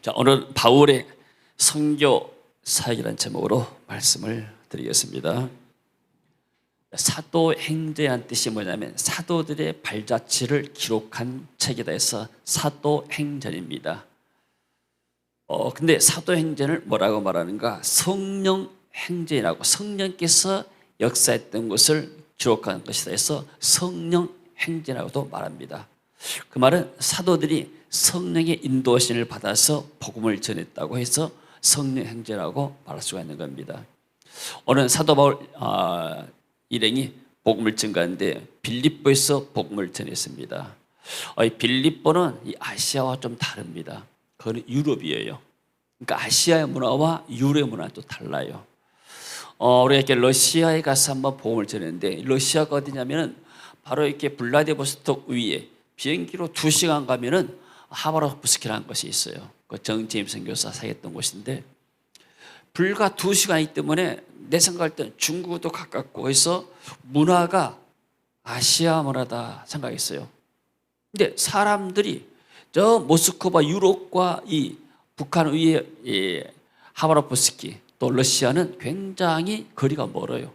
자, 오늘 바울의 선교 사역이라는 제목으로 말씀을 드리겠습니다. 사도행전이라는 뜻이 뭐냐면 사도들의 발자취를 기록한 책이다 해서 사도행전입니다. 근데 사도행전을 뭐라고 말하는가? 성령행전이라고, 성령께서 역사했던 것을 기록한 것이다 해서 성령행전이라고도 말합니다. 그 말은 사도들이 성령의 인도하심을 받아서 복음을 전했다고 해서 성령행전이라고 말할 수가 있는 겁니다. 오늘 사도 바울 일행이 복음을 전가하는데 빌립보에서 복음을 전했습니다. 이 빌립보는 이 아시아와 좀 다릅니다. 그건 유럽이에요. 그러니까 아시아의 문화와 유럽의 문화는 또 달라요. 우리가 이렇게 러시아에 가서 한번 복음을 전했는데, 러시아가 어디냐면은 바로 이렇게 블라디보스톡 위에 비행기로 2시간 가면은 하바롭스키라는 것이 있어요. 그 정재임 선교사 사역했던 곳인데, 불과 2시간이기 때문에 내 생각할 때는 중국도 가깝고 해서 문화가 아시아 문화다 생각했어요. 근데 사람들이 저 모스크바 유럽과 이 북한 위에 하바롭스키 또 러시아는 굉장히 거리가 멀어요.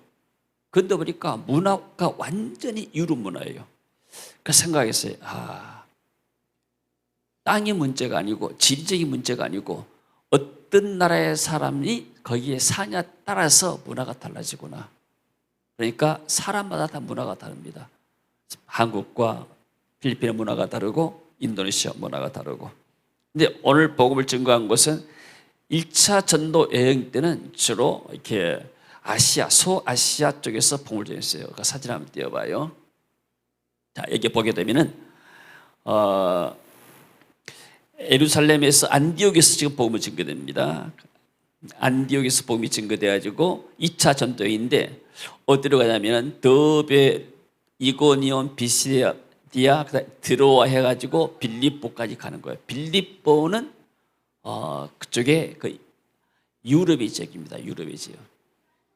그런데 보니까 문화가 완전히 유럽 문화예요. 그 생각했어요. 땅의 문제가 아니고 지리적인 문제가 아니고 어떤 나라의 사람이 거기에 사냐에 따라서 문화가 달라지구나. 그러니까 사람마다 다 문화가 다릅니다. 한국과 필리핀의 문화가 다르고 인도네시아 문화가 다르고. 근데 오늘 복음을 증거한 것은 1차 전도 여행 때는 주로 이렇게 아시아, 소아시아 쪽에서 복음을 전했어요. 그 사진 한번 띄워봐요. 자, 여기 보게 되면은 예루살렘에서 안디옥에서 지금 복음이 증거됩니다. 안디옥에서 복음이 증거돼가지고 2차 전도인데 어디로 가냐면은 더베, 이고니온, 비시디아, 드로아 해가지고 빌립보까지 가는 거예요. 빌립보는 그쪽에 그 유럽의 지역입니다. 유럽의 지역.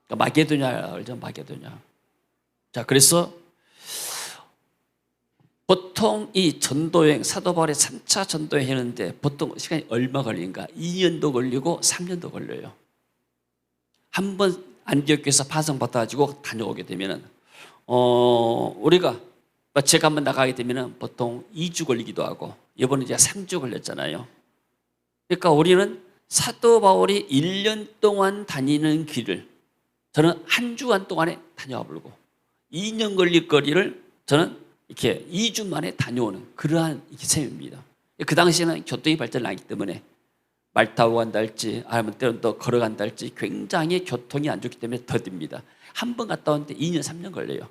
그러니까 마게도냐라고 그러죠. 마게도냐. 자, 그래서 보통 이 전도여행, 사도 바울의 3차 전도여행 했는데 보통 시간이 얼마 걸린가? 2년도 걸리고 3년도 걸려요. 한 번 안디옥에서 파송 받아가지고 다녀오게 되면은 우리가 제가 한번 나가게 되면은 보통 2주 걸리기도 하고, 이번에 이제 3주 걸렸잖아요. 그러니까 우리는 사도 바울이 1년 동안 다니는 길을 저는 1주간 동안에 다녀와 보고, 2년 걸릴 거리를 저는 이렇게 2주 만에 다녀오는 그러한 셈입니다. 그 당시에는 교통이 발전을 하기 때문에 말 타고 간다 할지 아니면 때로는 또 걸어간다 할지 굉장히 교통이 안 좋기 때문에 더딥니다. 한 번 갔다 오는데 2년 3년 걸려요.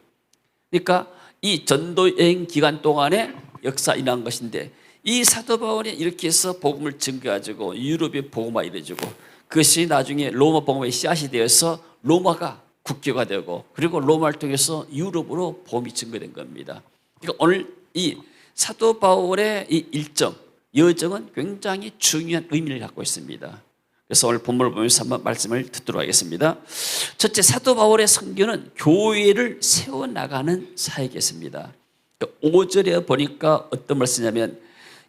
그러니까 이 전도 여행 기간 동안에 역사 일어난 것인데, 이 사도 바울이 이렇게 해서 복음을 증거해가지고 유럽의 복음화 이루어지고, 그것이 나중에 로마 복음의 씨앗이 되어서 로마가 국교가 되고, 그리고 로마를 통해서 유럽으로 복음이 증거된 겁니다. 그러니까 오늘 이 사도 바울의 이 일정, 여정은 굉장히 중요한 의미를 갖고 있습니다. 그래서 오늘 본문을 보면서 한번 말씀을 듣도록 하겠습니다. 첫째, 사도 바울의 선교는 교회를 세워나가는 사역이었습니다. 5절에 보니까 어떤 말을 쓰냐면,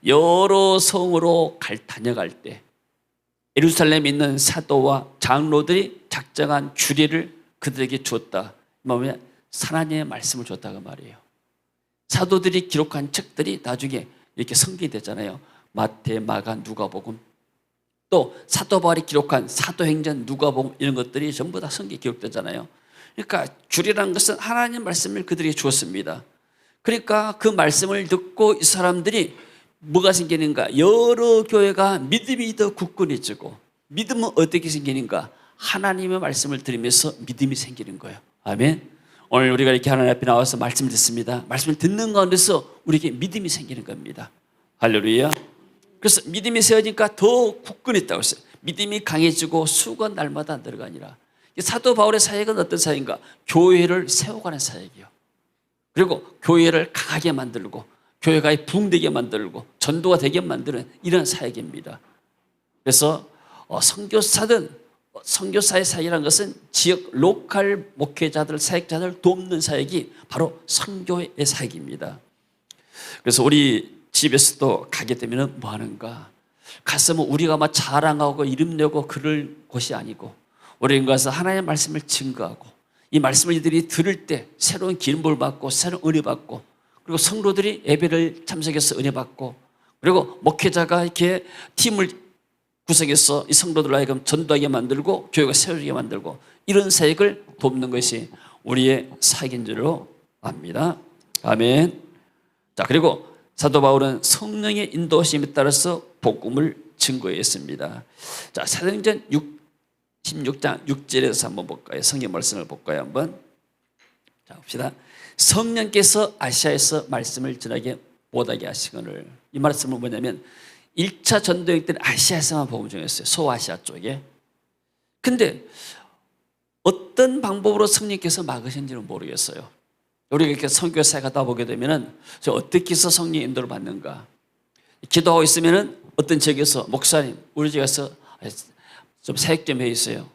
여러 성으로 다녀갈 때 예루살렘에 있는 사도와 장로들이 작정한 규례를 그들에게 주었다. 뭐냐면 하나님의 말씀을 줬다고 말이에요. 사도들이 기록한 책들이 나중에 이렇게 성경이 됐잖아요. 마태, 마가, 누가복음, 또 사도 바울이 기록한 사도행전, 누가복음, 이런 것들이 전부 다 성경에 기록되잖아요. 그러니까 규례라는 것은 하나님의 말씀을 그들에게 주었습니다. 그러니까 그 말씀을 듣고 이 사람들이 뭐가 생기는가? 여러 교회가 믿음이 더 굳건해지고, 믿음은 어떻게 생기는가? 하나님의 말씀을 들으면서 믿음이 생기는 거예요. 아멘. 오늘 우리가 이렇게 하나님 앞에 나와서 말씀을 듣습니다. 말씀을 듣는 가운데서 우리에게 믿음이 생기는 겁니다. 할렐루야. 그래서 믿음이 세워지니까 더 굳건했다고 했어요. 믿음이 강해지고 수가 날마다 늘어가니라. 사도 바울의 사역은 어떤 사역인가? 교회를 세워가는 사역이요. 그리고 교회를 강하게 만들고 교회가 부흥되게 만들고 전도가 되게 만드는 이런 사역입니다. 그래서 선교사의 사역이라는 것은 지역 로컬 목회자들, 사역자들 돕는 사역이 바로 선교의 사역입니다. 그래서 우리 집에서도 가게 되면 뭐 하는가? 가서 뭐 우리가 막 자랑하고 이름 내고 그럴 곳이 아니고, 우리는 가서 하나님의 말씀을 증거하고, 이 말씀을 이들이 들을 때 새로운 기름을 받고 새로운 은혜 받고, 그리고 성도들이 예배를 참석해서 은혜 받고, 그리고 목회자가 이렇게 팀을 구성해서 이 성도들로 하여금 전도하게 만들고 교회가 세워지게 만들고, 이런 사역을 돕는 것이 우리의 사역인 줄로 압니다. 아멘. 자, 그리고 사도 바울은 성령의 인도하심에 따라서 복음을 증거했습니다. 자, 사도행전 16장 6절에서 한번 볼까요? 성경 말씀을 볼까요? 한번. 자, 봅시다. 성령께서 아시아에서 말씀을 전하게 못하게 하시거늘. 이 말씀은 뭐냐면 1차 전도행 때는 아시아에서만 복음 전했어요. 소아시아 쪽에. 근데 어떤 방법으로 성령께서 막으신지는 모르겠어요. 우리가 이렇게 선교사에 가다 보게 되면은 어떻게 해서 성령 인도를 받는가? 기도하고 있으면은 어떤 지역에서 목사님, 우리 지역에서 좀 사역 좀 해주세요.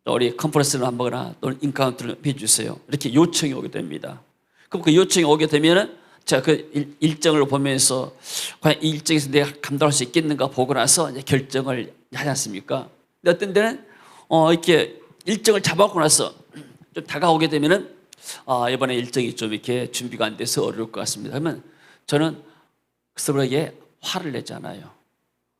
우리 컨퍼런스를 한 번이나 또는 인카운트를 해주세요. 이렇게 요청이 오게 됩니다. 그럼 그 요청이 오게 되면은 제가 그 일정을 보면서 과연 이 일정에서 내가 감당할 수 있겠는가 보고 나서 이제 결정을 하지 않습니까? 근데 어떤 데는 이렇게 일정을 잡아놓고 나서 좀 다가오게 되면은 이번에 일정이 좀 이렇게 준비가 안 돼서 어려울 것 같습니다. 그러면 저는 그들에게 화를 내잖아요.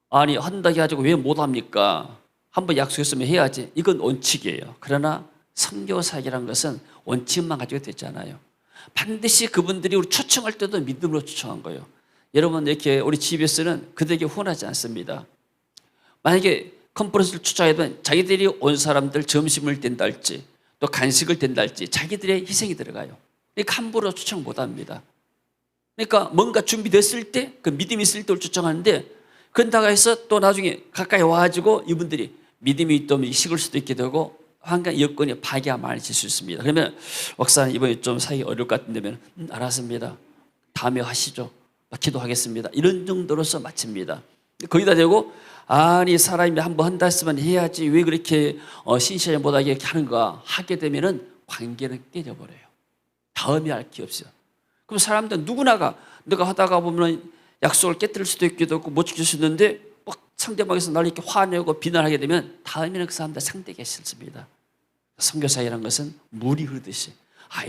아니, 한다고 해가지고 왜 못합니까? 한번 약속했으면 해야지. 이건 원칙이에요. 그러나 선교사역이라는 것은 원칙만 가지고 됐잖아요. 반드시 그분들이 우리 초청할 때도 믿음으로 초청한 거예요. 여러분, 이렇게 우리 집에서는 그들에게 후원하지 않습니다. 만약에 컨퍼런스를 초청하면 자기들이 온 사람들 점심을 댄다 할지 또 간식을 댄다 할지 자기들의 희생이 들어가요. 그러니까 함부로 초청 못합니다. 그러니까 뭔가 준비됐을 때, 그 믿음이 있을 때 초청하는데, 그런다고 해서 또 나중에 가까이 와가지고 이분들이 믿음이 좀 식을 수도 있게 되고 환경 여건이 파괴가 많아질 수 있습니다. 그러면 목사님 이번에 좀 사기 어려울 것 같은데 알았습니다. 다음에 하시죠. 기도하겠습니다. 이런 정도로서 마칩니다. 거기다 대고 아니 사람이 한번 한다 했으면 해야지 왜 그렇게 신실하지 못하게 하는가 하게 되면은 관계는 깨져버려요. 다음에 할 게 없어요. 그럼 사람들 누구나가 내가 하다가 보면 약속을 깨뜨릴 수도 있기도 하고 못 지킬 수 있는데 막 상대방에서 나를 이렇게 화내고 비난하게 되면 다음에는 그 사람들 상대하기 싫습니다. 선교사역이라는 것은 물이 흐르듯이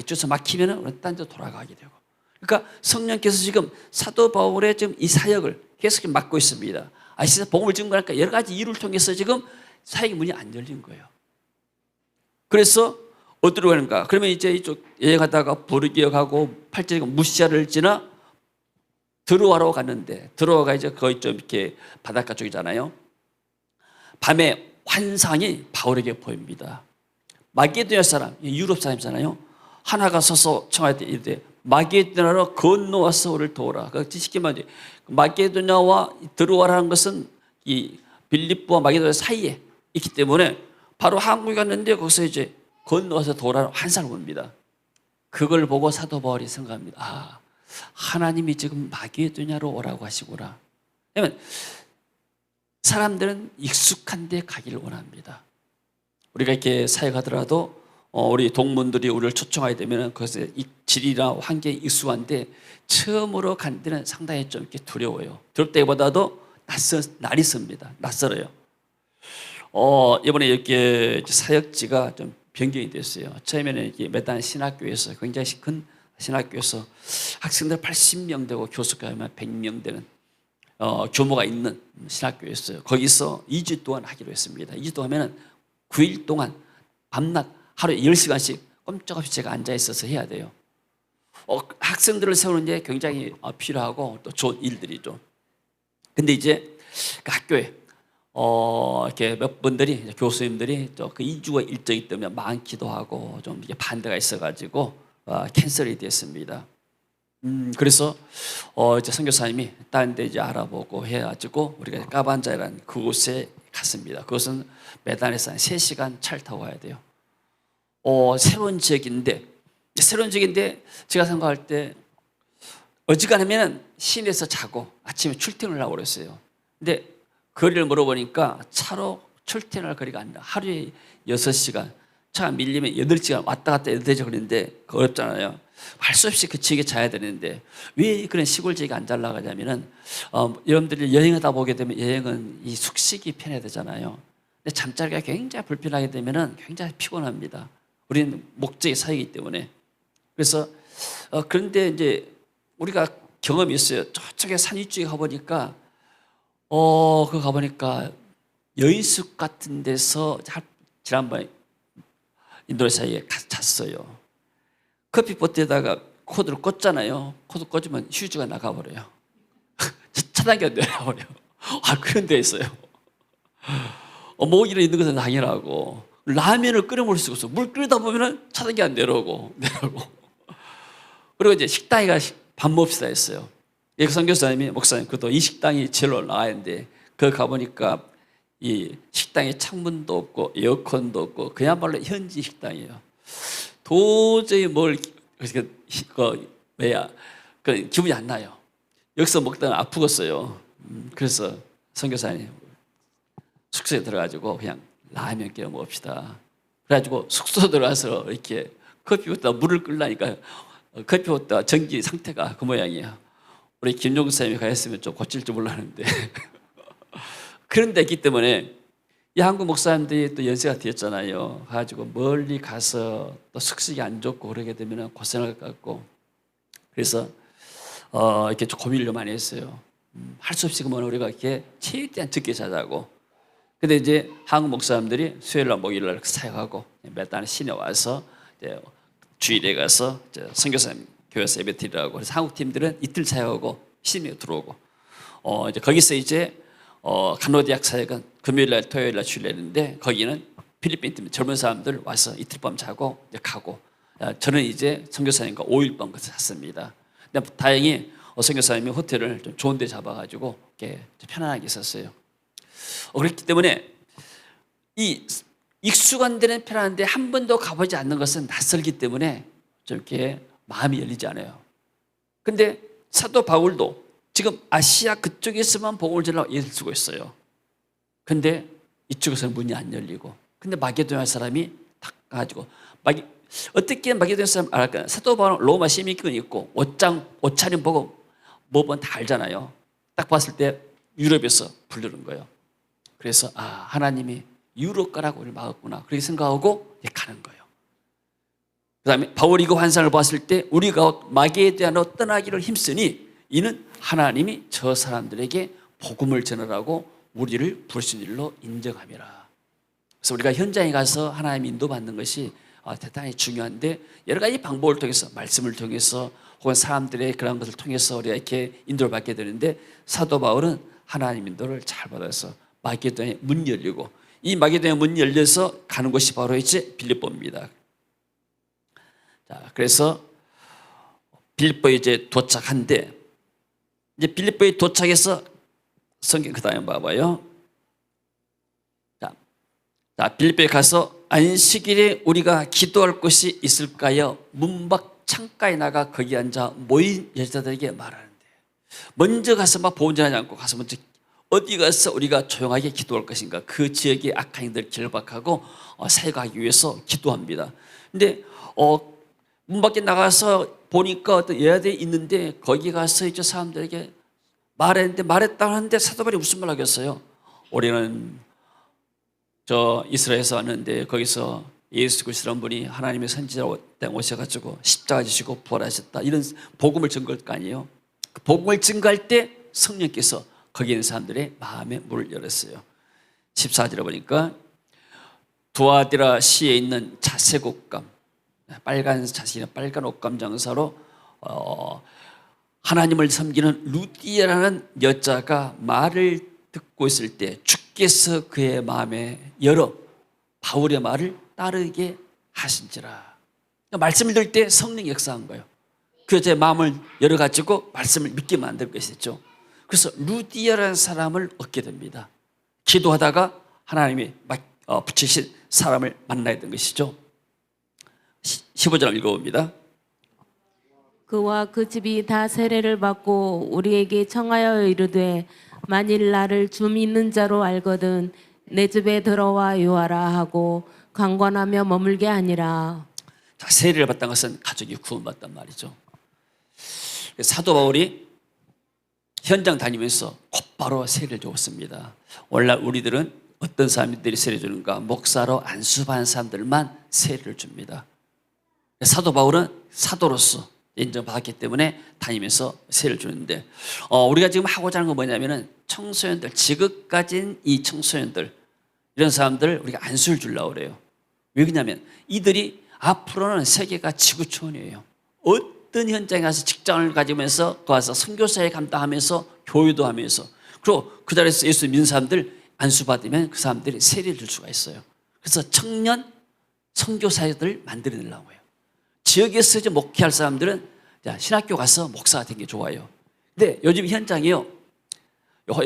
이쪽에서 막히면은 우리는 딴 데 돌아가게 되고, 그러니까 성령께서 지금 사도 바울의 지금 이 사역을 계속 맡고 있습니다. 아시죠? 복음을 증거하니까 여러 가지 이유를 통해서 지금 사역의 문이 안 열린 거예요. 그래서 어디로 가는가? 그러면 이제 이쪽 여행하다가 부르기어 가고 8절에 무시아를 지나 드로아로 갔는데, 드로아가 이제 거의 좀 이렇게 바닷가 쪽이잖아요. 밤에 환상이 바울에게 보입니다. 마게도냐 사람, 유럽 사람이잖아요. 하나가 서서 청하되 이르되 마게도냐로 건너와서 우리를 도우라. 쉽게 말해 마게도냐와 드로아라는 것은 이 빌립보와 마게도냐 사이에 있기 때문에 바로 한국에 갔는데 거기서 이제 건너와서 도우라는 환상을 봅니다. 그걸 보고 사도 바울이 생각합니다. 하나님이 지금 마게도냐로 오라고 하시구나. 왜냐하면 사람들은 익숙한 데 가기를 원합니다. 우리가 이렇게 사역하더라도 우리 동문들이 우리를 초청하게 되면 그것에 질이나 환경이 익숙한데 처음으로 간 데는 상당히 좀 이렇게 두려워요. 두렵다기보다도 낯섭니다. 낯설어요. 이번에 이렇게 사역지가 좀 변경이 됐어요. 처음에는 이렇게 메단 신학교에서 굉장히 큰 신학교에서 학생들 80명 되고 교수가 아마 100명 되는 규모가 있는 신학교였어요. 거기서 2주 동안 하기로 했습니다. 2주 동안 하면 9일 동안 밤낮 하루에 10시간씩 꼼짝없이 제가 앉아있어서 해야 돼요. 학생들을 세우는 게 굉장히 필요하고 또 좋은 일들이죠. 근데 이제 그 학교에 이렇게 몇 분들이 교수님들이 또 그 2주가 일정이 때문에 많기도 하고 좀 이게 반대가 있어가지고 캔슬이 됐습니다. 그래서 이제 선교사님이 다른 데 이제 알아보고 해가지고 우리가 까반자라는 그곳에 갔습니다. 그것은 메단에서 한 3시간 차를 타고 가야 돼요. 새로운 지역인데 제가 생각할 때 어지간하면 시내에서 자고 아침에 출퇴근을 하고 그랬어요. 근데 거리를 물어보니까 차로 출퇴근할 거리가 아니라 하루에 6시간 차 밀리면 8시간 왔다 갔다 해야 되죠. 그런데 어렵잖아요. 할 수 없이 그 지역에 자야 되는데 왜 그런 시골 지역에 안 잘 나가냐면은 여러분들이 여행하다 보게 되면 여행은 이 숙식이 편해야 되잖아요. 근데 잠자리가 굉장히 불편하게 되면은 굉장히 피곤합니다. 우리는 목적이 사이기 때문에. 그래서 그런데 이제 우리가 경험이 있어요. 저쪽에 산 위쪽에 가보니까 그 가보니까 여인숙 같은 데서 지난번에 인도네시아에 잤어요. 커피포트에다가 코드를 꽂잖아요. 코드 꽂으면 휴지가 나가버려요. 차단기가 내려버려요. 그런 데 있어요. 모기를 있는 것은 당연하고 라면을 끓여 먹을 수가 없어. 물 끓이다 보면은 차단기가 내려오고. 그리고 이제 식당에 밥 먹읍시다 했어요. 예, 선교사님이 목사님 그것도 이 식당이 제일 올라가는데 거기 가보니까 이 식당에 창문도 없고 에어컨도 없고 그야말로 현지 식당이에요. 도저히 기분이 안 나요. 여기서 먹다가 아프겠어요. 그래서 선교사님 숙소에 들어가지고 그냥 라면 끓여 먹읍시다. 그래가지고 숙소 들어가서 이렇게 커피부터 물을 끓라니까 커피부터 전기 상태가 그 모양이에요. 우리 김종국 선생님이 가했으면 좀 고칠 줄 몰랐는데 그런 데 있기 때문에 이 한국 목사님들이 또 연세가 되었잖아요. 가지고 멀리 가서 또 숙식이 안 좋고 그러게 되면 고생할 것 같고 그래서 이렇게 좀 고민을 많이 했어요. 할 수 없이 그러면 우리가 이렇게 최대한 적게 자자고. 근데 이제 한국 목사님들이 수요일날 목요일날 사역하고 몇 달에 시내 와서 주일에 가서 선교사님 교회에서 예배 드리라고. 그래서 한국 팀들은 이틀 사역하고 시내에 들어오고 이제 거기서 이제 간호대학 사역은 금요일날 토요일날 주일날인데 거기는 필리핀 팀 젊은 사람들 와서 이틀 밤 자고 이제 가고 저는 이제 선교사님과 5일 밤 가서 잤습니다. 근데 다행히 선교사님이 호텔을 좀 좋은 데 잡아가지고 이렇게 편안하게 있었어요. 그렇기 때문에 이 익숙한 데는 편한데 한 번도 가보지 않는 것은 낯설기 때문에 좀 이렇게 마음이 열리지 않아요. 근데 사도 바울도 지금 아시아 그쪽에서만 복음을 전하고 애를 쓰고 있어요. 근데 이쪽에서는 문이 안 열리고. 근데 마게도냐 사람이 딱 가지고 어떻게 마게도냐 사람 알까요? 사도 바울은 로마 시민권이 있고 옷차림 보고 뭐번 다 알잖아요. 딱 봤을 때 유럽에서 부르는 거예요. 그래서 하나님이 유럽 가라고 우리를 막았구나 그렇게 생각하고 가는 거예요. 그 다음에 바울이 그 환상을 봤을 때 우리가 마게도냐로 떠나기를 힘쓰니 이는 하나님이 저 사람들에게 복음을 전하라고 우리를 부르신 일로 인정함이라. 그래서 우리가 현장에 가서 하나님 인도받는 것이 대단히 중요한데 여러 가지 방법을 통해서 말씀을 통해서 혹은 사람들의 그런 것을 통해서 우리가 이렇게 인도를 받게 되는데 사도 바울은 하나님 인도를 잘 받아서 마게도냐에 문 열리고 이 마게도냐 문 열려서 가는 곳이 바로 이제 빌립보입니다. 자, 그래서 빌립보에 이제 도착한데 이제 빌립보에 도착해서 성경 그 다음에 봐봐요. 자, 빌립보에 가서 안식일에 우리가 기도할 곳이 있을까요? 문밖 창가에 나가 거기 앉아 모인 여자들에게 말하는데 먼저 가서 막 보온전하지 않고 가서 먼저 어디 가서 우리가 조용하게 기도할 것인가? 그 지역의 악한 이들 결박하고 사역하기 위해서 기도합니다. 근데 문 밖에 나가서 보니까 어떤 여자들이 있는데 거기 가서 이제 사람들에게 말했다고 하는데 사도 바울이 무슨 말 하겠어요? 우리는 저 이스라엘에서 왔는데 거기서 예수 그리스도라는 분이 하나님의 선지자로 오셔가지고 십자가 지시고 부활하셨다 이런 복음을 증거할 거 아니에요. 그 복음을 증거할 때 성령께서 거기 있는 사람들의 마음에 문을 열었어요. 14절에 보니까 두아디라 시에 있는 자색 옷감 빨간 자식이나 빨간 옷감 장사로 하나님을 섬기는 루디아라는 여자가 말을 듣고 있을 때 주께서 그의 마음에 열어 바울의 말을 따르게 하신지라. 그러니까 말씀을 들을 때 성령이 역사한 거예요. 그 여자의 마음을 열어가지고 말씀을 믿게 만들 것이죠. 그래서 루디아라는 사람을 얻게 됩니다. 기도하다가 하나님이 붙이신 사람을 만나야 되는 것이죠. 15절 읽어봅니다. 그와 그 집이 다 세례를 받고 우리에게 청하여 이르되 만일 나를 주 믿는 자로 알거든 내 집에 들어와 유하라 하고 강권하며 머물게 아니라. 자, 세례를 받던 것은 가족이 구원받단 말이죠. 사도 바울이 현장 다니면서 곧바로 세례를 주었습니다. 원래 우리들은 어떤 사람들이 세례 주는가? 목사로 안수받은 사람들만 세례를 줍니다. 사도 바울은 사도로서 인정받았기 때문에 다니면서 세례를 주는데, 우리가 지금 하고자 하는 건 뭐냐면은 청소년들, 지극가진 이 청소년들, 이런 사람들 우리가 안수를 주려고 그래요. 왜 그러냐면 이들이 앞으로는 세계가 지구촌이에요. 어떤 현장에 가서 직장을 가지면서 가서 선교사에 감당하면서 교회도 하면서, 그리고 그 자리에서 예수 믿는 사람들 안수받으면 그 사람들이 세례를 줄 수가 있어요. 그래서 청년 선교사들 만들어내려고 해요. 지역에서 이제 목회할 사람들은 신학교 가서 목사가 된 게 좋아요. 근데 요즘 현장이요,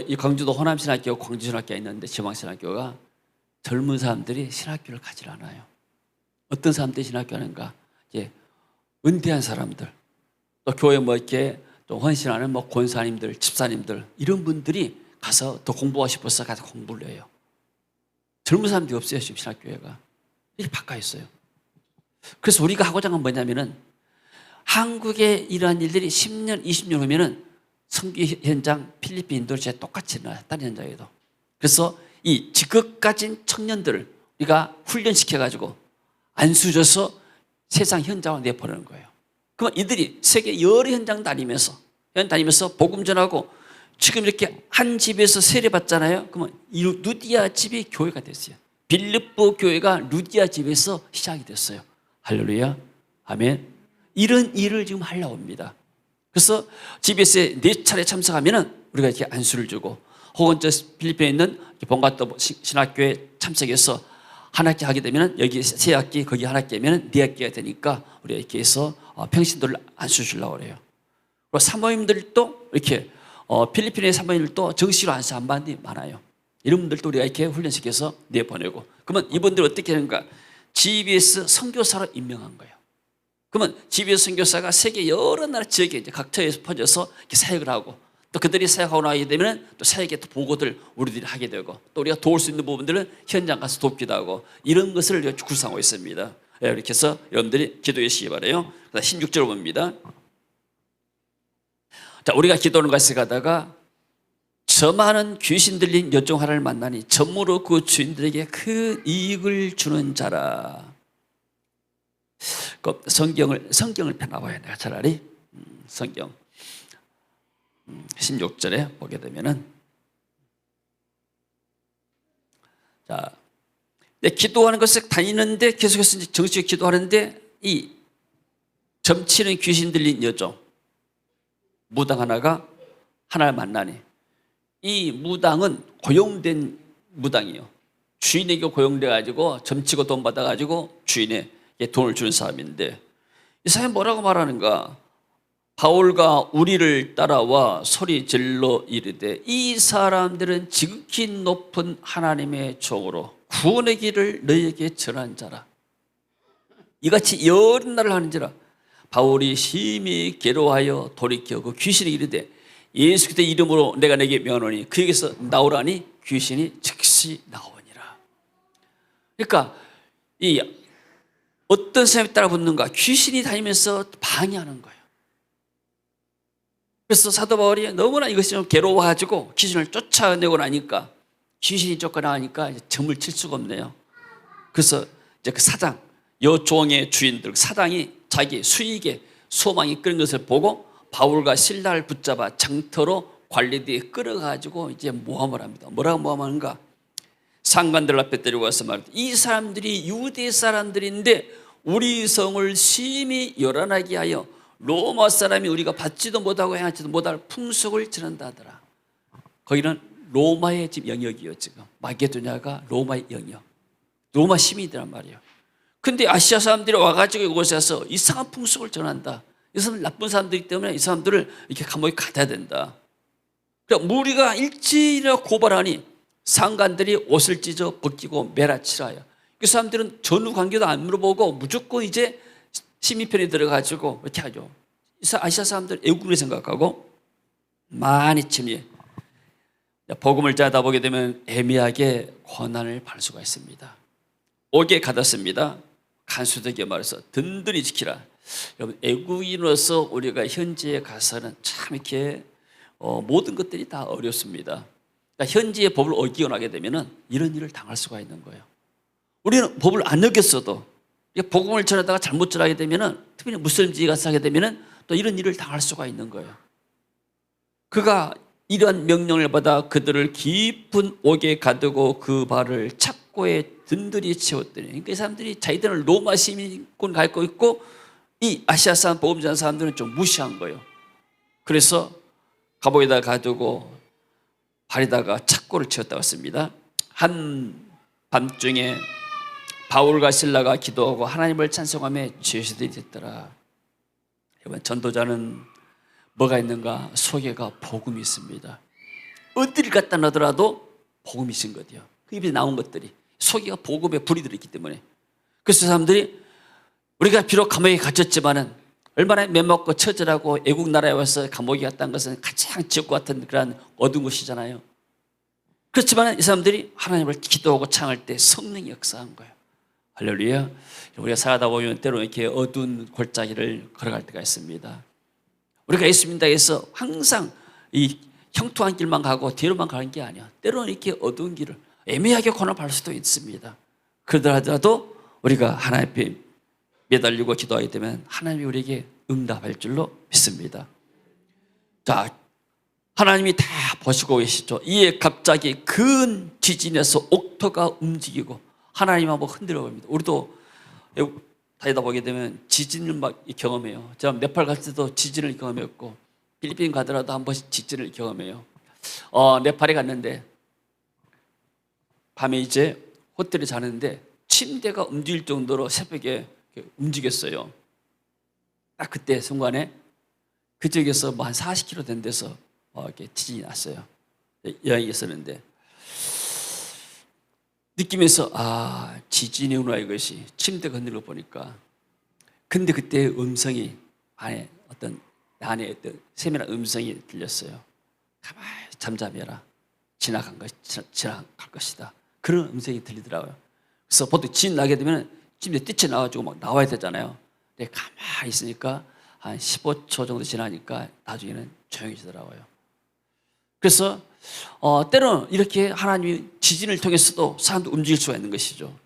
이 광주도 호남신학교, 광주신학교가 있는데 지방신학교가 젊은 사람들이 신학교를 가지 않아요. 어떤 사람들이 신학교 하는가? 이제 은퇴한 사람들, 또 교회 뭐 이렇게 또 헌신하는 뭐 권사님들, 집사님들, 이런 분들이 가서 더 공부하고 싶어서 가서 공부를 해요. 젊은 사람들이 없어요, 지금 신학교회가. 이렇게 바꿔 있어요. 그래서 우리가 하고자 하는 건 뭐냐면은 한국에 이러한 일들이 10년, 20년 후면은 선교 현장 필리핀, 인도네시아 똑같이 일어나요. 다른 현장에도. 그래서 이 지극가진 청년들을 우리가 훈련시켜가지고 안수 줘서 세상 현장으로 내보내는 거예요. 그러면 이들이 세계 여러 현장 다니면서 복음 전하고, 지금 이렇게 한 집에서 세례 받잖아요. 그러면 이 루디아 집이 교회가 됐어요. 빌립보 교회가 루디아 집에서 시작이 됐어요. 할렐루야, 아멘. 이런 일을 지금 하려고 합니다. 그래서 집에서 4차례 참석하면은 우리가 이렇게 안수를 주고, 혹은 저 필리핀에 있는 본가또 신학교에 참석해서 한 학기 하게 되면은 여기 3학기, 거기 한 학기 하면은 4학기가 되니까 우리가 이렇게 해서 평신도를 안수 주려고 그래요. 그리고 사모님들도 이렇게 필리핀의 사모님들도 정식으로 안수 안 받는 데 많아요. 이런 분들도 우리가 이렇게 훈련시켜서 내보내고, 그러면 이분들 어떻게 하는가? GBS 선교사로 임명한 거예요. 그러면 GBS 선교사가 세계 여러 나라 지역에 이제 각처에서 퍼져서 이렇게 사역을 하고, 또 그들이 사역하고 나게 되면 또 사역의 또 보고들 우리들이 하게 되고, 또 우리가 도울 수 있는 부분들은 현장 가서 돕기도 하고, 이런 것을 구상하고 있습니다. 이렇게 해서 여러분들이 기도해 주시기 바라요. 16절 봅니다. 자, 우리가 기도하는 것을 가다가 저 많은 귀신 들린 여종 하나를 만나니 전무로 그 주인들에게 큰 이익을 주는 자라. 그 성경을 펴나봐야 내가 차라리 성경 16절에 보게 되면은, 자, 기도하는 것을 다니는데 계속해서 정식으로 기도하는데 이 점치는 귀신 들린 여종 무당 하나를 만나니, 이 무당은 고용된 무당이에요. 주인에게 고용돼 가지고 점치고 돈 받아 가지고 주인에게 돈을 주는 사람인데, 이 사람이 뭐라고 말하는가? 바울과 우리를 따라와 소리 질러 이르되 이 사람들은 지극히 높은 하나님의 종으로 구원의 길을 너희에게 전한 자라. 이같이 여러 날을 하는지라. 바울이 심히 괴로워하여 돌이켜 그 귀신이 이르되 예수 그리스도의 이름으로 내가 내게 명하노니 그에게서 나오라니 귀신이 즉시 나오니라. 그러니까 이 어떤 사람이 따라 붙는가? 귀신이 다니면서 방해하는 거예요. 그래서 사도 바울이 너무나 이것이 좀 괴로워가지고 귀신을 쫓아내고 나니까, 귀신이 쫓겨나니까 점을 칠 수가 없네요. 그래서 이제 그 사장, 여종의 주인들, 사장이 자기 수익에 소망이 끄는 것을 보고 바울과 실라를 붙잡아 장터로 관리대에 끌어가지고 이제 모함을 합니다. 뭐라고 모함하는가? 상관들 앞에 데리고 와서 말합니다. 이 사람들이 유대 사람들인데 우리 성을 심히 요란하게 하여 로마 사람이 우리가 받지도 못하고 행하지도 못할 풍속을 전한다 하더라. 거기는 로마의 집 영역이요. 지금 마게도냐가 로마의 영역, 로마 시민이란 말이에요. 근데 아시아 사람들이 와가지고 이곳에 와서 이상한 풍속을 전한다. 이 사람들 나쁜 사람들이기 때문에 이 사람들을 이렇게 감옥에 가둬야 된다. 그러니까 무리가 일찍이나 고발하니 상관들이 옷을 찢어 벗기고 메라치라요. 그 사람들은 전후 관계도 안 물어보고 무조건 이제 시민편에 들어가지고 이렇게 하죠. 아시아 사람들 애국을 생각하고 많이 침해. 복음을 짜다 보게 되면 애매하게 고난을 받을 수가 있습니다. 옥에 가뒀습니다. 간수되게 말해서 든든히 지키라. 여러분, 애국인으로서 우리가 현지에 가서는 참 이렇게 모든 것들이 다 어렵습니다. 그러니까 현지의 법을 어기어나게 되면은 이런 일을 당할 수가 있는 거예요. 우리는 법을 안 어겼어도 복음을 전하다가 잘못 전하게 되면은, 특히 무슬림지에 가서 하게 되면은 또 이런 일을 당할 수가 있는 거예요. 그가 이러한 명령을 받아 그들을 깊은 옥에 가두고 그 발을 착고에 든든히 채웠더니, 그러니까 이 사람들이 자기들은 로마 시민권 갖고 있고 이 아시아 사람, 복음 전하는 사람들은 좀 무시한 거예요. 그래서 갑옷에다 가두고 발에다가 착고를 채웠다고 했습니다. 한 밤중에 바울과 실라가 기도하고 하나님을 찬송하며 죄수들이 됐더라. 여러분, 전도자는 뭐가 있는가? 속에가 복음이 있습니다. 어디를 갖다 놔더라도 복음이 있은 거죠. 그 입에 나온 것들이 속에가 복음에 불이 들어있기 때문에. 그래서 사람들이 우리가 비록 감옥에 갇혔지만은 얼마나 매맞고 처절하고 애국 나라에 와서 감옥에 갔다는 것은 가장 지옥 같은 그런 어두운 곳이잖아요. 그렇지만 이 사람들이 하나님을 기도하고 창할 때 성령이 역사한 거예요. 할렐루야. 우리가 살아다 보면 때로 이렇게 어두운 골짜기를 걸어갈 때가 있습니다. 우리가 예수 믿는다 해서 항상 이 형통한 길만 가고 뒤로만 가는 게 아니야. 때로는 이렇게 어두운 길을 애매하게 고난받을 수도 있습니다. 그러더라도 우리가 하나님 앞에 매달리고 기도하게 되면 하나님이 우리에게 응답할 줄로 믿습니다. 자, 하나님이 다 보시고 계시죠. 이에 갑자기 큰 지진에서 옥토가 움직이고 하나님 한번 흔들어 봅니다. 우리도 다니다 보게 되면 지진을 막 경험해요. 제가 네팔 갈 때도 지진을 경험했고, 필리핀 가더라도 한 번씩 지진을 경험해요. 네팔에 갔는데 밤에 이제 호텔에 자는데 침대가 움직일 정도로 새벽에 움직였어요. 딱 그때 순간에 그 지역에서 뭐 한 40km 된 데서 이렇게 지진이 났어요. 여행이 있었는데 느끼면서 지진이구나 이것이. 침대가 흔들려 보니까. 근데 그때 음성이 안에 안에 어떤 세밀한 음성이 들렸어요. 가만히 잠잠해라. 지나갈 것이다. 그런 음성이 들리더라고요. 그래서 보통 지진 나게 되면 침대 뛰쳐나와가지고 막 나와야 되잖아요. 근데 가만히 있으니까 한 15초 정도 지나니까 나중에는 조용해지더라고요. 그래서 때로는 이렇게 하나님이 지진을 통해서도 사람도 움직일 수가 있는 것이죠.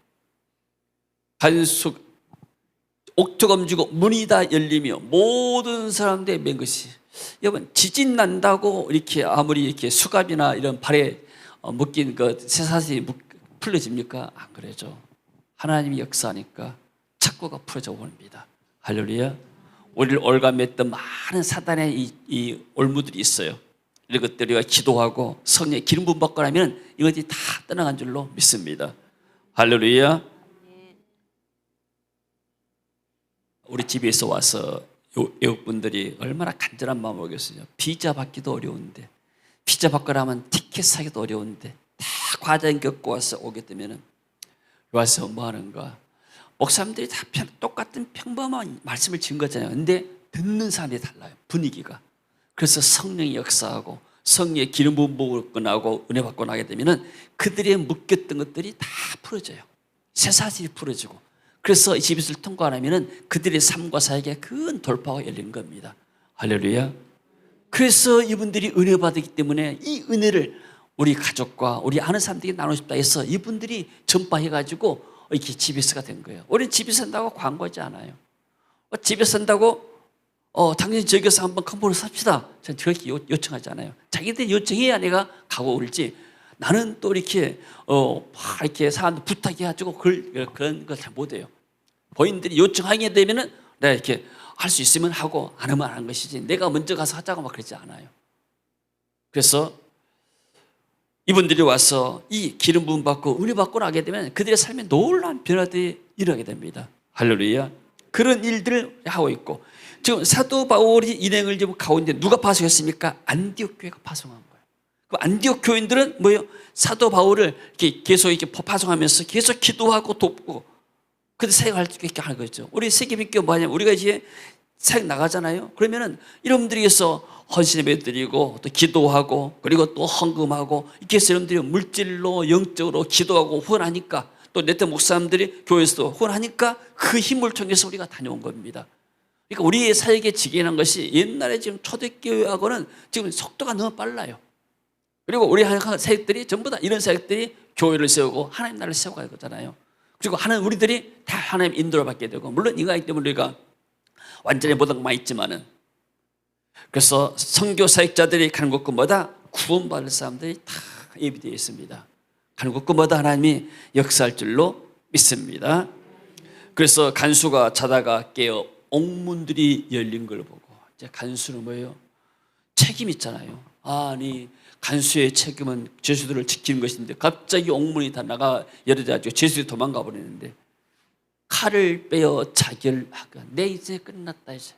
간숙 옥토가 움직이고 문이 다 열리며 모든 사람들의 맨 것이. 여러분, 지진 난다고 이렇게 아무리 이렇게 수갑이나 이런 발에 묶인 그 쇠사슬이 풀려집니까? 안 그러죠. 하나님이 역사하니까 착고가 풀어져 버립니다. 할렐루야. 우리를 올가맸던 많은 사단의 이 올무들이 있어요. 이런 것들이 기도하고 성령의 기름 부음 받고 나면 이것이 다 떠나간 줄로 믿습니다. 할렐루야. 우리 집에서 와서 외국분들이 얼마나 간절한 마음을 먹였어요. 비자 받기도 어려운데, 비자 받고 나면 티켓 사기도 어려운데 다 과정 겪고 와서 오게 되면은 와서 뭐 하는가? 목사님들이 다 똑같은 평범한 말씀을 지은 거잖아요. 근데 듣는 사람이 달라요. 분위기가. 그래서 성령이 역사하고 성령의 기름 부음을 끝나고 은혜 받고 나게 되면은 그들의 묶였던 것들이 다 풀어져요. 쇠사슬이 풀어지고. 그래서 이 지비스를 통과하면은 그들의 삶과 사역에 큰 돌파가 열린 겁니다. 할렐루야. 그래서 이분들이 은혜 받았기 때문에 이 은혜를 우리 가족과 우리 아는 사람들에게 나누고 싶다 해서 이분들이 전파해가지고 이렇게 지비스가 된 거예요. 우리는 집에 산다고 광고하지 않아요. 집에 산다고 당연히 저기 가서 한번 컴포를 삽시다. 저는 그렇게 요청하지 않아요. 자기들이 요청해야 내가 가고 올지. 나는 또 이렇게 이렇게 사람들 부탁해가지고 그런 걸 잘 못해요. 본인들이 요청하게 되면은 내가 이렇게 할 수 있으면 하고 안 하면 안 하는 것이지. 내가 먼저 가서 하자고 막 그러지 않아요. 그래서 이분들이 와서 이 기름 부음 받고 은혜 받고 나게 되면 그들의 삶에 놀라운 변화들이 일어나게 됩니다. 할렐루야. 그런 일들을 하고 있고, 지금 사도 바울이 일행을 지금 가운데 누가 파송했습니까? 안디옥 교회가 파송한 거예요. 그 안디옥 교인들은 뭐예요? 사도 바울을 이렇게 계속 이렇게 파송하면서 계속 기도하고 돕고 그들 사역할 수 있게 하는 거죠. 우리 세계민교회 뭐냐면 우리가 이제 사역 나가잖아요. 그러면은 여러분들이 위해서 헌신을 드리고 또 기도하고 그리고 또 헌금하고 이렇게 해서 여러분들이 물질로 영적으로 기도하고 후원하니까 또 네트 목사님들이 교회에서도 후원하니까 그 힘을 통해서 우리가 다녀온 겁니다. 그러니까 우리의 사역의 직인한 것이 옛날에 지금 초대교회하고는 지금 속도가 너무 빨라요. 그리고 우리 사역들이 전부 다 이런 사역들이 교회를 세우고 하나님 나라를 세워가야 되잖아요. 그리고 하는 우리들이 다 하나님 인도를 받게 되고, 물론 인간이기 때문에 우리가 완전히 모든 것만 있지만은, 그래서 선교 사역자들이 가는 곳곳마다 구원받을 사람들이 다 예비되어 있습니다. 가는 곳곳마다 하나님이 역사할 줄로 믿습니다. 그래서 간수가 자다가 깨어 옥문들이 열린 걸 보고, 이제 간수는 뭐예요? 책임 있잖아요. 아니 간수의 책임은 죄수들을 지키는 것인데 갑자기 옥문이 다 나가 열어져가지고 죄수들이 도망가 버리는데, 칼을 빼어 자결하고 내 인생이 끝났다, 이제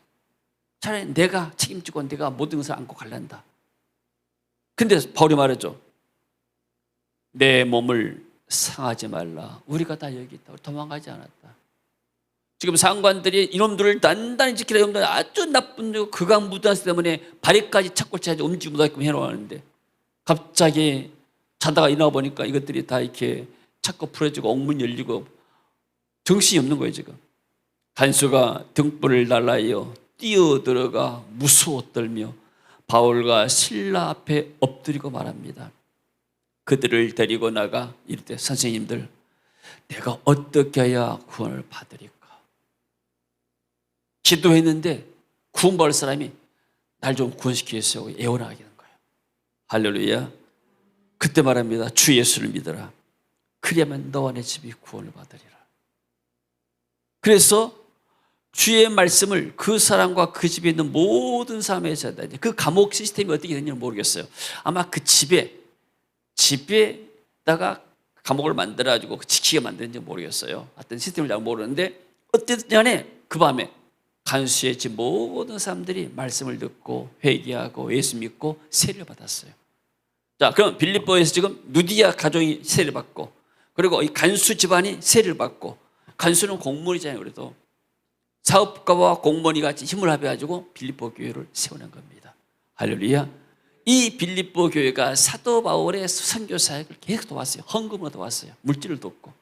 차라리 내가 책임지고 내가 모든 것을 안고 갈란다. 근데 바울이 말하죠. 내 몸을 상하지 말라. 우리가 다 여기 있다. 도망가지 않았다. 지금 상관들이 이놈들을 단단히 지키라, 이놈들 아주 나쁜 극악 무도한 때문에 발에까지 착골차야지 움직이지 못하게끔 해놓았는데, 갑자기 자다가 일어나 보니까 이것들이 다 이렇게 착고 풀어지고 옥문 열리고 정신이 없는 거예요. 지금 간수가 등불을 날라이어 뛰어들어가 무서워 떨며 바울과 실라 앞에 엎드리고 말합니다. 그들을 데리고 나가 이르되, 선생님들, 내가 어떻게 해야 구원을 받으리까? 기도했는데 구원받을 사람이 날 좀 구원시키겠어요 애원하게 되는 거예요. 할렐루야. 그때 말합니다. 주 예수를 믿어라. 그리하면 너와 내 집이 구원을 받으리라. 그래서 주의 말씀을 그 사람과 그 집에 있는 모든 사람에게 전하다. 그 감옥 시스템이 어떻게 되는지 모르겠어요. 아마 그 집에다가 감옥을 만들어가지고 지키게 만드는지 모르겠어요. 어떤 시스템을 잘 모르는데, 어쨌든 간에 그 밤에 간수의 집 모든 사람들이 말씀을 듣고 회개하고 예수 믿고 세례를 받았어요. 자, 그럼 빌립보에서 지금 누디아 가족이 세례를 받고, 그리고 이 간수 집안이 세례를 받고, 간수는 공무원이잖아요. 그래도 사업가와 공무원이 같이 힘을 합해가지고 빌립보 교회를 세우는 겁니다. 할렐루야. 이 빌립보 교회가 사도 바울의 선교 사역을 계속 도왔어요. 헌금으로 도왔어요. 물질을 돕고.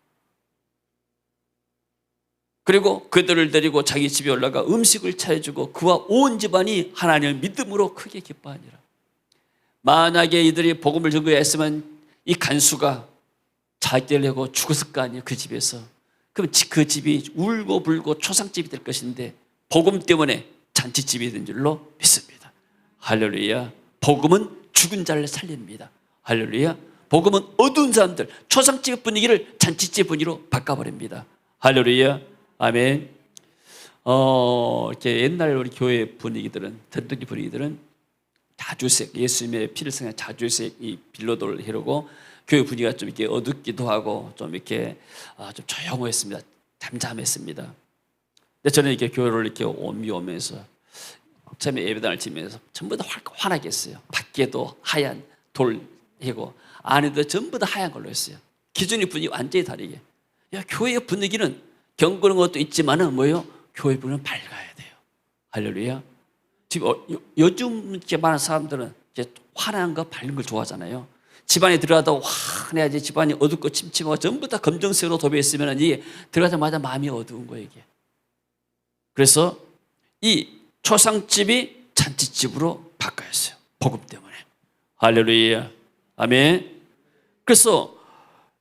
그리고 그들을 데리고 자기 집에 올라가 음식을 차려주고 그와 온 집안이 하나님을 믿음으로 크게 기뻐하니라. 만약에 이들이 복음을 전거했으면 이 간수가 자기를 내고 죽었을 거 아니에요. 그 집에서. 그럼 그 집이 울고 불고 초상집이 될 것인데, 복음 때문에 잔치집이 된 줄로 믿습니다. 할렐루야. 복음은 죽은 자를 살립니다. 할렐루야. 복음은 어두운 사람들, 초상집 분위기를 잔치집 분위기로 바꿔버립니다. 할렐루야. 아멘. 이렇게 옛날 우리 교회 분위기들은, 전통기 분위기들은 자주색, 예수님의 피를 생각한 자주색 이 빌로도를 해르고, 교회 분위기가 좀 이렇게 어둡기도 하고 좀 이렇게 좀 조용했습니다. 잠잠했습니다. 근데 저는 이렇게 교회를 이렇게 오면서 처음에 예배당을 지면서 전부 다 환하게 했어요. 밖에도 하얀 돌이고 안에도 전부 다 하얀 걸로 했어요. 기존의 분위기 완전히 다르게. 야, 교회의 분위기는 경건한 것도 있지만은 뭐예요? 교회 분위기는 밝아야 돼요. 할렐루야. 지금 요즘 이렇게 많은 사람들은 이제 환한 거 밝은 걸 좋아하잖아요. 집안에 들어가다 환해야지. 집안이 어둡고 침침하고 전부 다 검정색으로 도배 있으면 이게 들어가자마자 마음이 어두운 거예요, 이게. 그래서 이 초상집이 잔치집으로 바뀌었어요. 복음 때문에. 할렐루야. 아멘. 그래서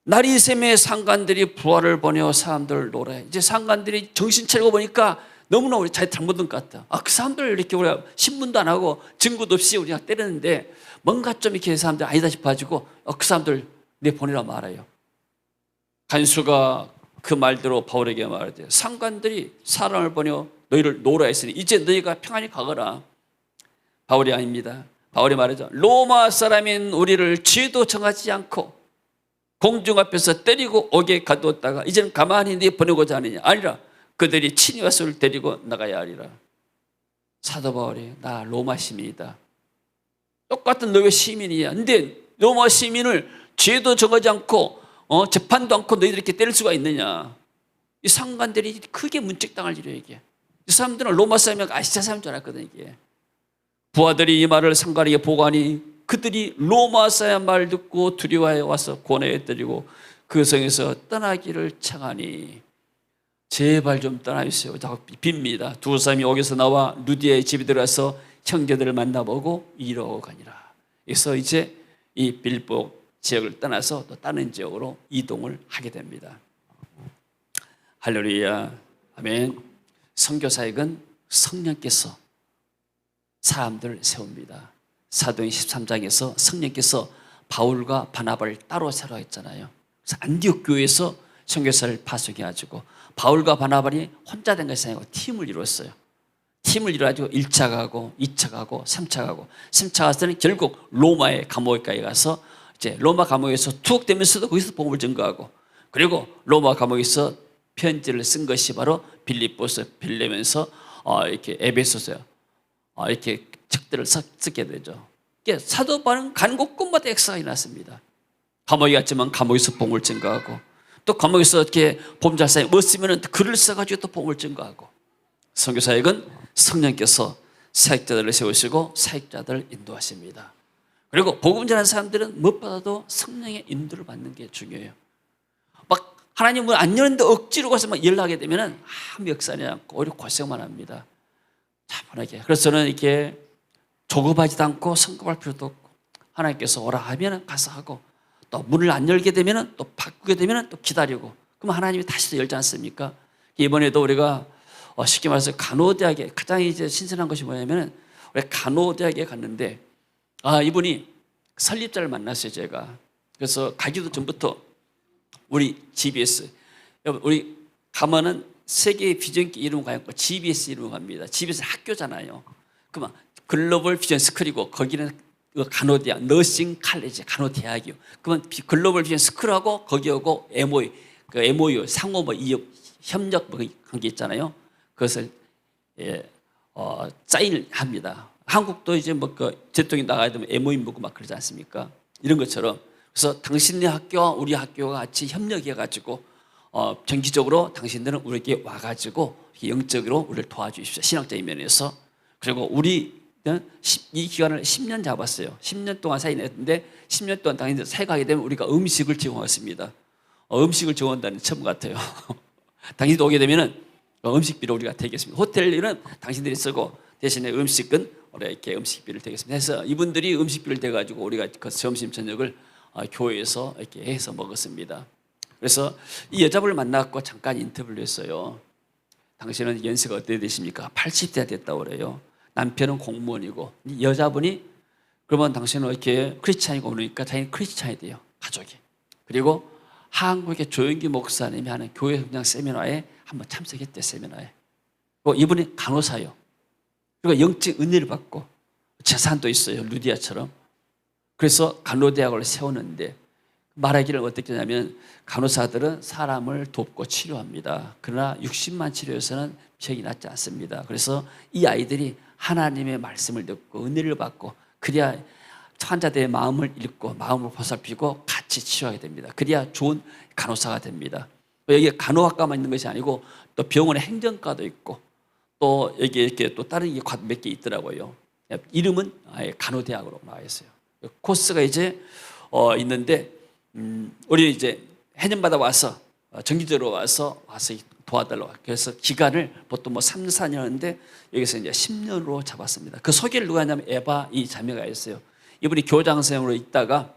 나리샘의 상관들이 부활을 보내어 사람들을 놀아요. 이제 상관들이 정신 차리고 보니까 너무나 우리 자기 잘못된 것 같다. 그 사람들 이렇게 우리가 신문도 안 하고 증거도 없이 우리가 때렸는데 뭔가 좀 이렇게 사람들 아니다 싶어가지고 그 사람들 내 보내라 말아요. 간수가 그 말대로 바울에게 말하되, 상관들이 사람을 보내어 너희를 놀아 했으니 이제 너희가 평안히 가거라. 바울이 아닙니다. 바울이 말하죠. 로마 사람인 우리를 죄도 정하지 않고 공중 앞에서 때리고 옥에 가두었다가 이제는 가만히 네 보내고자 하느냐. 아니라 그들이 친히 와서 데리고 나가야 하리라. 사도 바울이 나 로마 시민이다. 똑같은 너의 시민이야. 근데 로마 시민을 죄도 정하지 않고 재판도 않고 너희들 이렇게 때릴 수가 있느냐. 이 상관들이 크게 문책당할 일이야 이게. 이 사람들은 로마 사람이 아시아 사람인 줄 알았거든 이게. 부하들이 이 말을 상관에게 보고하니 그들이 로마 사람 말 듣고 두려워해 와서 고뇌에 때리고 그 성에서 떠나기를 청하니 제발 좀 떠나주세요. 자꾸 빕니다. 두 사람이 옥에서 나와 루디아의 집에 들어가서 형제들을 만나보고 이러고 가니라. 그래서 이제 이 빌보 지역을 떠나서 또 다른 지역으로 이동을 하게 됩니다. 할렐루야, 아멘. 선교사역은 성령께서 사람들을 세웁니다. 사도행 13장에서 성령께서 바울과 바나바를 따로 세우라 했잖아요. 그래서 안디옥 교회에서 선교사를 파송해가지고 바울과 바나바이 혼자 된 것이 아니고 팀을 이뤘어요. 팀을 이뤄가지고 1차 가고 2차 가고 3차 가고 3차 가서는 결국 로마의 감옥에 가서 이제 로마 감옥에서 투옥되면서도 거기서 복음을 전거하고, 그리고 로마 감옥에서 편지를 쓴 것이 바로 빌립보서 빌리면서 이렇게 에베소서 이렇게 책들을 쓰게 되죠. 사도 바울은 간 곳곳마다 역사가 일어났습니다. 감옥에 갔지만 감옥에서 복음을 전거하고, 또 감옥에서 이렇게 보험잘사에 뭐 쓰면은 글을 써가지고 또 복음을 전거하고. 선교사역은 성령께서 사역자들을 세우시고 사역자들을 인도하십니다. 그리고 복음 전하는 사람들은 무엇보다도 성령의 인도를 받는 게 중요해요. 막 하나님은 안 여는데 억지로 가서 막 연락하게 되면은 아무 역사하지 않고 오히려 고생만 합니다. 차분하게. 그래서 저는 이렇게 조급하지도 않고 성급할 필요도 없고, 하나님께서 오라 하면은 가서 하고, 또 문을 안 열게 되면은 또 바꾸게 되면은 또 기다리고, 그럼 하나님이 다시 또 열지 않습니까? 이번에도 우리가 쉽게 말해서 간호대학에 가장 이제 신선한 것이 뭐냐면은, 우리 간호대학에 갔는데 이분이 설립자를 만났어요, 제가. 그래서 가기도 전부터 우리 GBS, 우리 가면은 세계의 비전기 이름을 가고 GBS 이름을 갑니다. GBS 학교잖아요. 그러면 글로벌 비전 스쿨이고 거기는 간호대학, 너싱 칼리지, 간호대학이요. 그러면 글로벌 비전 스쿨하고 거기하고 MOU, 그 MOU 상호 협력 관계 있잖아요. 그것을 사인을 합니다. 한국도 이제 그 대통령이 나가야 되면 MOU 묻고 막 그러지 않습니까? 이런 것처럼. 그래서 당신네 학교와 우리 학교가 같이 협력해가지고 정기적으로 당신들은 우리에게 와가지고 영적으로 우리를 도와주십시오. 신학적인 면에서. 그리고 우리는 이 기간을 10년 잡았어요. 10년 동안 사인했는데 10년 동안 당신들 사역하게 되면 우리가 음식을 제공했습니다. 음식을 제공한다는 처음 같아요. 당신들 오게 되면은 음식비를 우리가 대겠습니다. 호텔은 당신들이 쓰고 대신에 음식은 우리가 이렇게 음식비를 대겠습니다. 해서 이분들이 음식비를 대가지고 우리가 그 점심 저녁을 교회에서 이렇게 해서 먹었습니다. 그래서 이 여자분을 만나고 잠깐 인터뷰를 했어요. 당신은 연세가 어떻게 되십니까? 80대가 됐다고 그래요. 남편은 공무원이고. 이 여자분이 그러면 당신은 이렇게 크리스찬이고 그러니까 자기는 크리스찬이 돼요, 가족이. 그리고 한국의 조영기 목사님이 하는 교회 성장 세미나에 한번 참석했대, 세미나에. 이분이 간호사요. 그리고 영적 은혜를 받고 재산도 있어요, 루디아처럼. 그래서 간호대학을 세우는데 말하기를 어떻게 하냐면, 간호사들은 사람을 돕고 치료합니다. 그러나 60만 치료에서는 병이 낫지 않습니다. 그래서 이 아이들이 하나님의 말씀을 듣고 은혜를 받고, 그래야 환자들의 마음을 읽고 마음을 보살피고 같이 치료하게 됩니다. 그래야 좋은 간호사가 됩니다. 여기 간호학과만 있는 것이 아니고 또 병원에 행정과도 있고, 또 여기 이렇게 또 다른 과 몇 개 있더라고요. 이름은 아예 간호대학으로 나와 있어요. 코스가 이제 있는데, 우리 이제 해년마다 와서 정기적으로 와서 도와달라고. 그래서 기간을 보통 3, 4년인데 여기서 이제 10년으로 잡았습니다. 그 소개를 누가 하냐면 에바 이 자매가 있어요. 이분이 교장선생으로 있다가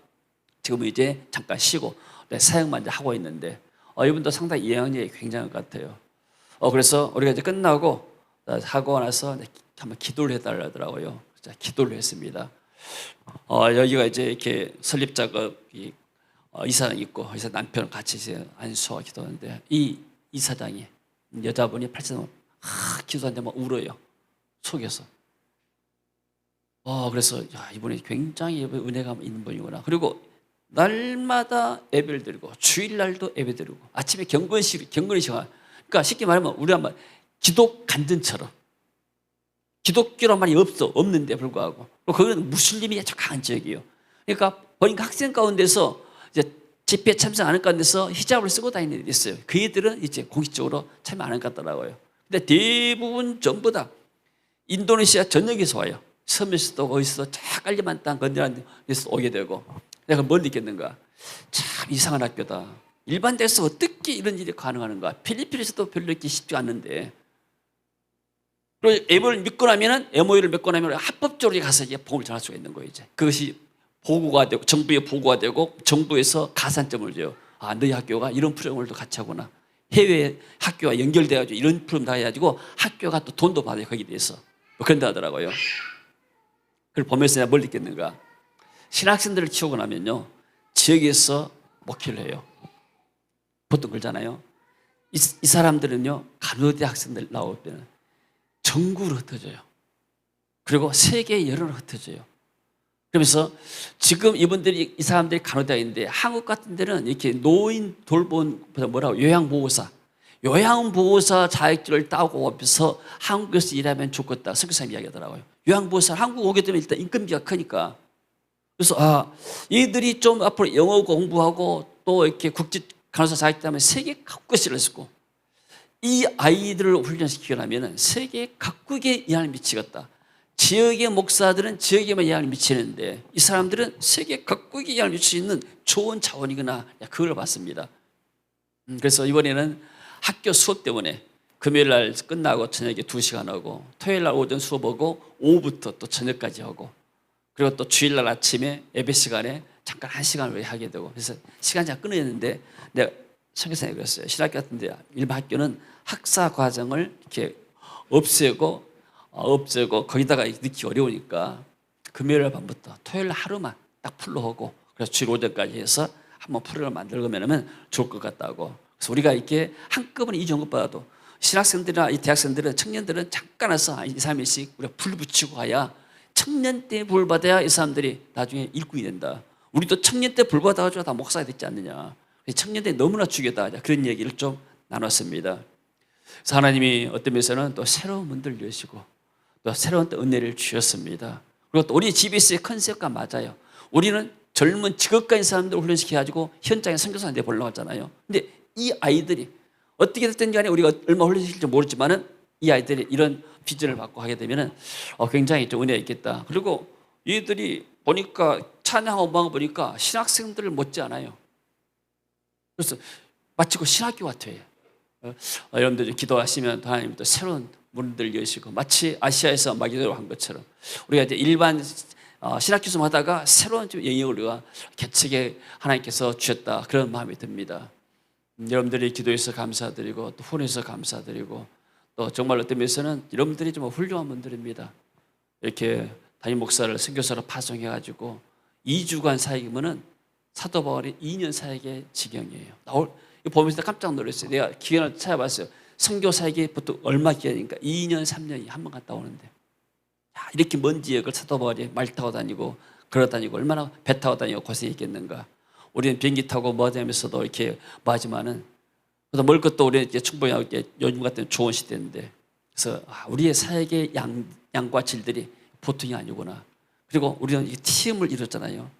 지금 이제 잠깐 쉬고 사역만 이제 하고 있는데, 이분도 상당히 영향력이 굉장한 것 같아요. 그래서 우리가 이제 끝나고 하고 나서 한번 기도를 해달라 하더라고요. 기도를 했습니다. 여기가 이제 이렇게 설립자가 이사장 있고, 그래서 남편 같이 이제 안수하고 기도하는데, 이 이사장이 여자분이 80대 기도하는데 막 울어요, 속에서. 그래서 이분이 굉장히 은혜가 있는 분이구나. 그리고 날마다 예배를 드리고 주일날도 예배 드리고 아침에 경건식 시간. 그러니까 쉽게 말하면 우리 한번 기독 간증처럼. 기독교란 말이 없는데 불구하고, 거기는 무슬림이 아주 강한 지역이에요. 그러니까 보니까 학생 가운데서 이제 집회 참석 안 하는 가운데서 히잡을 쓰고 다니는 애들이 있어요. 그 애들은 이제 공식적으로 참여 안 한 것 같더라고요. 근데 대부분 전부 다 인도네시아 전역에서 와요. 섬에서도 어디서 쫙 깔리만 땅 건드는 데서 오게 되고, 내가 뭘 느꼈는가? 참 이상한 학교다. 일반 대에서 어떻게 이런 일이 가능한가? 필리핀에서도 별로 이렇게 쉽지 않는데. 그리고 MOU를 맺고 나면은 MOU를 맺고 나면 합법적으로 가서 이제 복음을 전할 수가 있는 거예요. 이제 그것이 보고가 되고 정부에 보고가 되고 정부에서 가산점을 줘요. 아, 너희 학교가 이런 프로그램을 또 같이 하구나. 해외 학교와 연결돼가지고 이런 프로그램 다 해가지고 학교가 또 돈도 받아요. 거기에 대해서. 그런다 하더라고요. 그걸 보면서 내가 뭘 느꼈는가? 신학생들을 키우고 나면요, 지역에서 목회를 해요. 보통 그러잖아요. 이 사람들은요, 간호대 학생들 나올 때는 전국으로 흩어져요. 그리고 세계 여론으로 흩어져요. 그러면서 지금 이분들이, 이 사람들이 간호대학인데 한국 같은 데는 이렇게 노인 돌본, 뭐라고, 요양보호사 자격증을 따고 오면서 한국에서 일하면 좋겠다. 선교사님 이야기하더라고요. 요양보호사 한국 오게 되면 일단 인건비가 크니까. 그래서 얘들이 좀 앞으로 영어 공부하고 또 이렇게 국제 간호사 자격증 따면 세계 각국에서 쓰고, 이 아이들을 훈련시키려면 세계 각국에 영향을 미치겠다. 지역의 목사들은 지역에만 영향을 미치는데 이 사람들은 세계 각국에 영향을 미칠 수 있는 좋은 자원이구나. 그걸 봤습니다. 그래서 이번에는 학교 수업 때문에 금요일 날 끝나고 저녁에 2시간 하고, 토요일 날 오전 수업하고 오후부터 또 저녁까지 하고, 그리고 또 주일 날 아침에 예배 시간에 잠깐 1시간을 하게 되고, 그래서 시간이 잘 끊어졌는데 내가 선교사님이 그랬어요. 신학교 같은데 일반 학교는 학사 과정을 이렇게 없애고 거기다가 넣기 어려우니까 금요일 밤부터 토요일 하루만 딱 풀로 하고, 그래서 주일 오전까지 해서 한번 프로그램을 만들면 좋을 것 같다고. 그래서 우리가 이렇게 한꺼번에 이 정도 받아도 신학생들이나 이 대학생들은, 청년들은 잠깐 와서 2, 3일씩 우리가 불 붙이고 가야, 청년 때 불 받아야 이 사람들이 나중에 일꾼이 된다. 우리도 청년 때 불 받아가지고 다 목사가 됐지 않느냐. 청년 때 너무나 중요하다. 그런 얘기를 좀 나눴습니다. 그래서 하나님이 어떤 면에서는 또 새로운 문들을 여시고 또 새로운 또 은혜를 주셨습니다. 그리고 또 우리 GBS의 컨셉과 맞아요. 우리는 젊은 직업가인 사람들을 훈련시켜가지고 현장에 선교사 내보려고 하잖아요. 근데 이 아이들이 어떻게 됐든 간에 우리가 얼마 훈련시킬지 모르지만은 이 아이들이 이런 비전을 받고 하게 되면은 굉장히 좀 은혜가 있겠다. 그리고 얘들이 보니까 찬양하고 음악을 보니까 신학생들을 못지 않아요. 그래서 마치 그 신학교 같아요. 여러분들 기도하시면 하나님 또 새로운 문들 여시고, 마치 아시아에서 마게도로 한 것처럼 우리가 이제 일반 신학교 좀 하다가 새로운 좀 영역을 우리가 개척에 하나님께서 주셨다, 그런 마음이 듭니다. 여러분들이 기도해서 감사드리고 또 후원해서 감사드리고, 또 정말 어떤 면에서는 여러분들이 좀 훌륭한 분들입니다. 이렇게 담임 목사를 선교사로 파송해가지고 2주간 사역이면은 사도 바울이 2년 사역의 지경이에요. 이거 보면서 깜짝 놀랐어요. 내가 기간을 찾아봤어요. 선교 사역이 보통 얼마 기간이니까 2년, 3년이 한 번 갔다 오는데, 이렇게 먼 지역을 사도 바울이 말 타고 다니고 걸어 다니고 얼마나 배 타고 다니고 고생했겠는가. 우리는 비행기 타고 뭐 하면서도 이렇게 뭐 하지만은, 그래서 먹을 것도 우리는 이제 충분히 요즘 같은 좋은 시대인데, 그래서 우리의 사역의 양과 질들이 보통이 아니구나. 그리고 우리는 이 팀을 이뤘잖아요.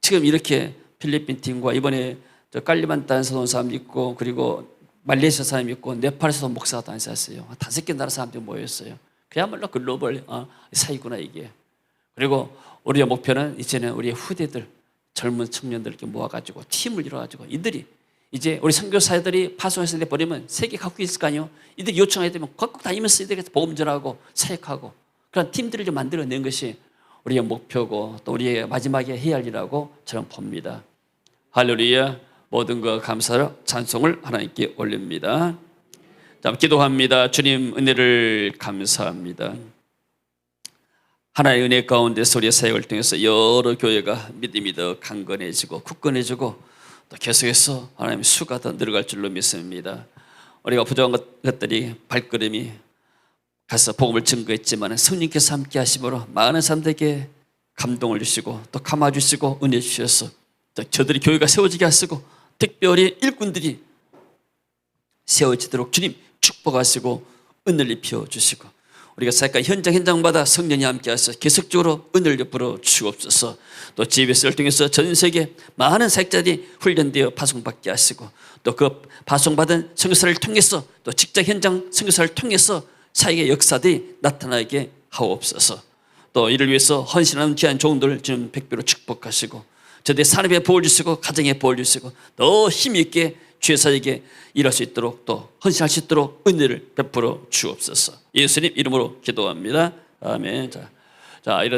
지금 이렇게 필리핀 팀과 이번에 저 깔리만탄에서 온 사람 있고, 그리고 말레이시아 사람이 있고, 네팔에서도 목사가 다녔어요. 5개 나라 사람들이 모였어요. 그야말로 글로벌 사이구나 이게. 그리고 우리의 목표는 이제는 우리의 후대들, 젊은 청년들 이렇게 모아가지고 팀을 이뤄가지고, 이들이 이제 우리 선교사들이 파송해서 내버리면 세계 각국에 있을 거 아니에요. 이들이 요청하게 되면 각국 다니면서 이들에게 복음 전하고 사역하고, 그런 팀들을 좀 만들어낸 것이 우리의 목표고 또 우리의 마지막에 해야 할 일이라고 저는 봅니다. 할렐루야. 모든 것 감사로 찬송을 하나님께 올립니다. 자, 기도합니다. 주님, 은혜를 감사합니다. 하나님의 은혜 가운데서 우리의 사역을 통해서 여러 교회가 믿음이 더 강건해지고 굳건해지고 또 계속해서 하나님의 수가 더 늘어갈 줄로 믿습니다. 우리가 부족한 것들이 발걸음이 가서 복음을 증거했지만 성령께서 함께 하심으로 많은 사람들에게 감동을 주시고 또 감아주시고 은혜 주셔서 또 저들이 교회가 세워지게 하시고 특별히 일꾼들이 세워지도록 주님 축복하시고 은혜를 입혀 주시고, 우리가 사역과 현장마다 성령이 함께 하셔서 계속적으로 은혜를 베풀어 주옵소서. 또 GBS를 통해서 전 세계 많은 사역자들이 훈련되어 파송받게 하시고, 또 그 파송받은 선교사를 통해서 또 직장 현장 선교사를 통해서 사역의 역사들이 나타나게 하옵소서. 또 이를 위해서 헌신하는 귀한 종들 주님 백배로 축복하시고, 저들의 산업에 보호 주시고 가정에 보호 주시고 더 힘있게 죄사에게 일할 수 있도록 또 헌신할 수 있도록 은혜를 베풀어 주옵소서. 예수님 이름으로 기도합니다. 아멘. 자, 이런